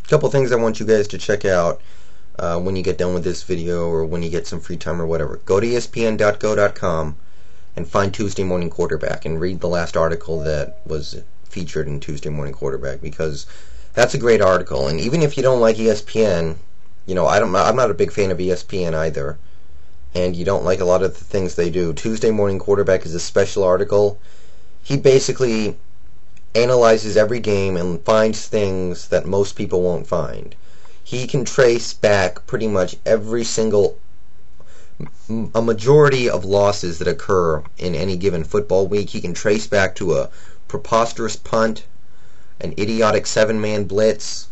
couple things I want you guys to check out when you get done with this video or when you get some free time or whatever. Go to espn.go.com and find Tuesday Morning Quarterback and read the last article that was featured in Tuesday Morning Quarterback, because that's a great article. And even if you don't like ESPN, I'm not a big fan of ESPN either, and you don't like a lot of the things they do, Tuesday Morning Quarterback is a special article. He basically analyzes every game and finds things that most people won't find. He can trace back pretty much every single, a majority of losses that occur in any given football week. He can trace back to a preposterous punt, an idiotic 7-man blitz,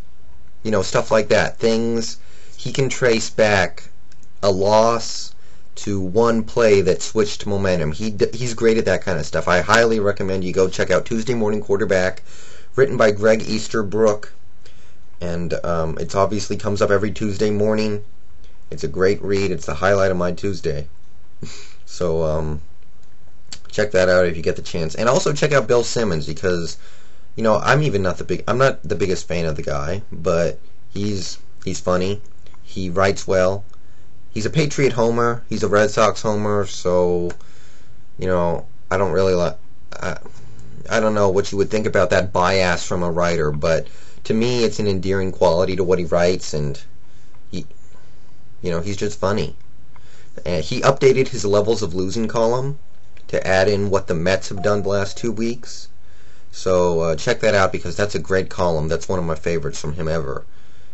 stuff like that. Things he can trace back a loss to one play that switched momentum. He's great at that kind of stuff. I highly recommend you go check out Tuesday Morning Quarterback, written by Greg Easterbrook, and it obviously comes up every Tuesday morning. It's a great read. It's the highlight of my Tuesday. So check that out if you get the chance. And also check out Bill Simmons, because I'm not the biggest fan of the guy, but he's funny. He writes well. He's a Patriot homer. He's a Red Sox homer. So I don't really I don't know what you would think about that bias from a writer, but to me it's an endearing quality to what he writes, and he's just funny. And he updated his levels of losing column to add in what the Mets have done the last 2 weeks. So check that out, because that's a great column. That's one of my favorites from him ever.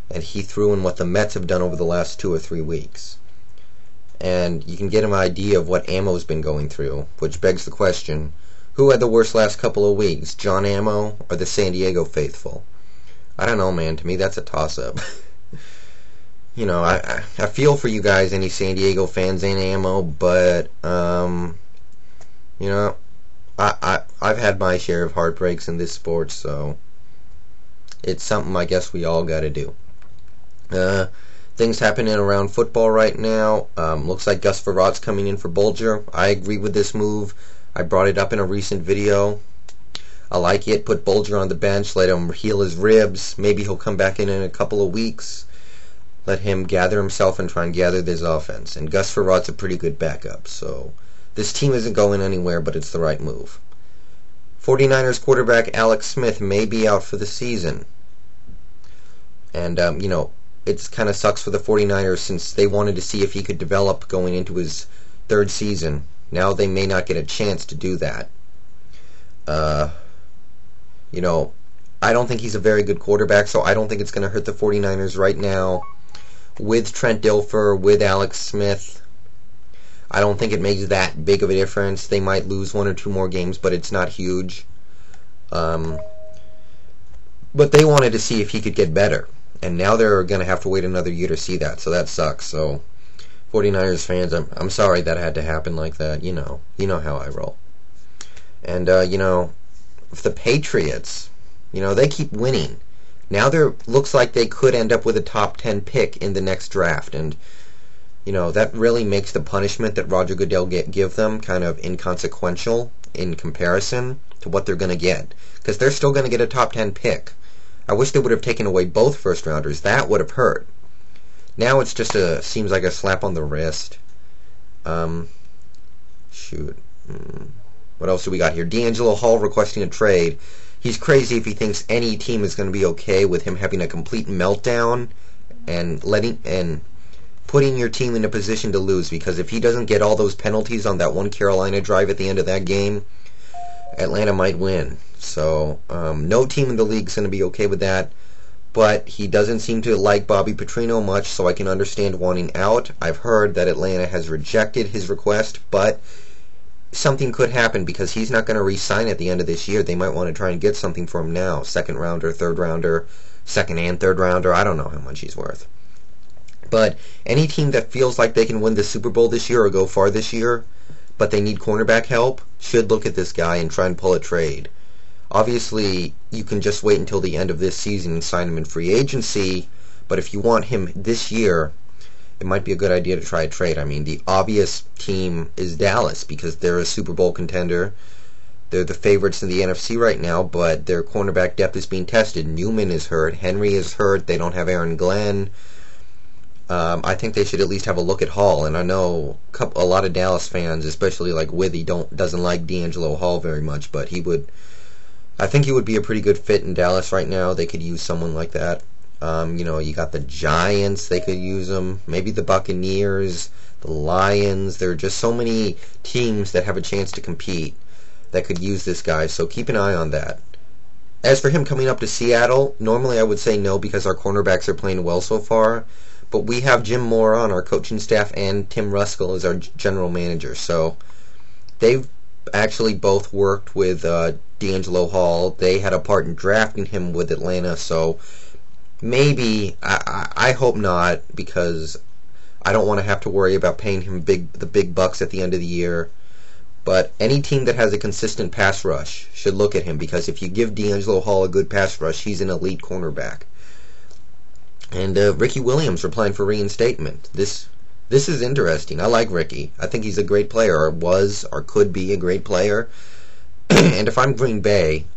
And he threw in what the Mets have done over the last 2 or 3 weeks. And you can get an idea of what Ammo's been going through, which begs the question, who had the worst last couple of weeks, John Ammo or the San Diego faithful? I don't know, man. To me, that's a toss-up. I feel for you guys, any San Diego fans and Ammo, but I've had my share of heartbreaks in this sport, so it's something I guess we all got to do. Things happening around football right now. Looks like Gus Frerott's coming in for Bulger. I agree with this move. I brought it up in a recent video. I like it. Put Bulger on the bench. Let him heal his ribs. Maybe he'll come back in a couple of weeks. Let him gather himself and try and gather this offense. And Gus Frerott's a pretty good backup. So this team isn't going anywhere, but it's the right move. 49ers quarterback Alex Smith may be out for the season. And, it kind of sucks for the 49ers, since they wanted to see if he could develop going into his 3rd season. Now they may not get a chance to do that. I don't think he's a very good quarterback, so I don't think it's going to hurt the 49ers right now. With Trent Dilfer, with Alex Smith, I don't think it makes that big of a difference. They might lose 1 or 2 more games, but it's not huge. But they wanted to see if he could get better. And now they're going to have to wait another year to see that, so that sucks. So, 49ers fans, I'm sorry that had to happen like that. You know how I roll. And, if the Patriots, they keep winning. Now looks like they could end up with a top 10 pick in the next draft. And, that really makes the punishment that Roger Goodell give them kind of inconsequential in comparison to what they're going to get. Because they're still going to get a top 10 pick. I wish they would have taken away both first-rounders. That would have hurt. Now it's just seems like a slap on the wrist. Shoot. What else do we got here? D'Angelo Hall requesting a trade. He's crazy if he thinks any team is going to be okay with him having a complete meltdown and putting your team in a position to lose. Because if he doesn't get all those penalties on that one Carolina drive at the end of that game, Atlanta might win. So, no team in the league is going to be okay with that. But he doesn't seem to like Bobby Petrino much, so I can understand wanting out. I've heard that Atlanta has rejected his request, but something could happen because he's not going to re-sign at the end of this year. They might want to try and get something for him now. 2nd rounder, 3rd rounder, 2nd and 3rd rounder. I don't know how much he's worth. But any team that feels like they can win the Super Bowl this year or go far this year, but they need cornerback help, should look at this guy and try and pull a trade. Obviously, you can just wait until the end of this season and sign him in free agency, but if you want him this year, it might be a good idea to try a trade. I mean, the obvious team is Dallas, because they're a Super Bowl contender, They're the favorites in the NFC right now, but their cornerback depth is being tested. Newman is hurt. Henry is hurt. They don't have Aaron Glenn. I think they should at least have a look at Hall. And I know a lot of Dallas fans, especially like Withy, doesn't like D'Angelo Hall very much, but I think he would be a pretty good fit in Dallas right now. They could use someone like that. You got the Giants. They could use him. Maybe the Buccaneers, the Lions. There are just so many teams that have a chance to compete that could use this guy, so keep an eye on that. As for him coming up to Seattle, normally I would say no because our cornerbacks are playing well so far, but we have Jim Mora on our coaching staff and Tim Ruskell as our general manager, so they've actually both worked with D'Angelo Hall. They had a part in drafting him with Atlanta, so maybe, I hope not, because I don't want to have to worry about paying him the big bucks at the end of the year. But any team that has a consistent pass rush should look at him, because if you give D'Angelo Hall a good pass rush, he's an elite cornerback. And Ricky Williams applying for reinstatement. This is interesting. I like Ricky. I think he's a great player, or was, or could be a great player. And if I'm Green Bay,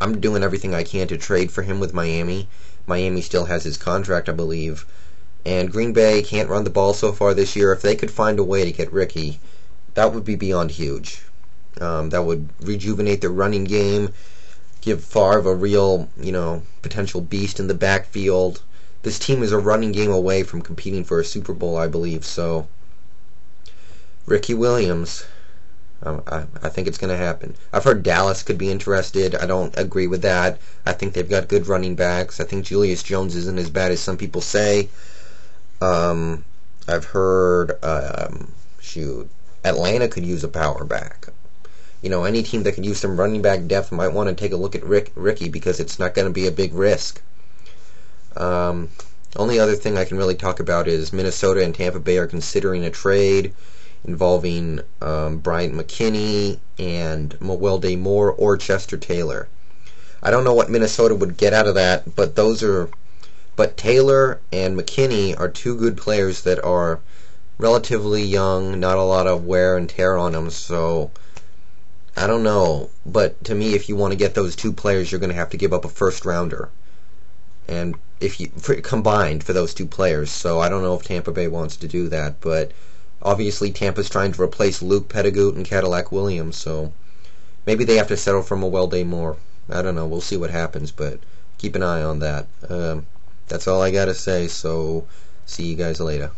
I'm doing everything I can to trade for him with Miami. Miami still has his contract, I believe. And Green Bay can't run the ball so far this year. If they could find a way to get Ricky, that would be beyond huge. That would rejuvenate their running game, give Favre a real, potential beast in the backfield. This team is a running game away from competing for a Super Bowl, I believe. So, Ricky Williams, I think it's going to happen. I've heard Dallas could be interested. I don't agree with that. I think they've got good running backs. I think Julius Jones isn't as bad as some people say. I've heard, Atlanta could use a power back. Any team that could use some running back depth might want to take a look at Ricky, because it's not going to be a big risk. Only other thing I can really talk about is Minnesota and Tampa Bay are considering a trade involving Bryant McKinney and Mewelde Moore or Chester Taylor. I don't know what Minnesota would get out of that, but Taylor and McKinney are two good players that are relatively young, not a lot of wear and tear on them, so I don't know. But to me, if you want to get those two players, you're going to have to give up a first rounder, and combined for those two players. So I don't know if Tampa Bay wants to do that, but obviously Tampa's trying to replace Luke Pettigrew and Cadillac Williams, so maybe they have to settle for Mewelde Moore. I don't know. We'll see what happens, but keep an eye on that. That's all I got to say, so see you guys later.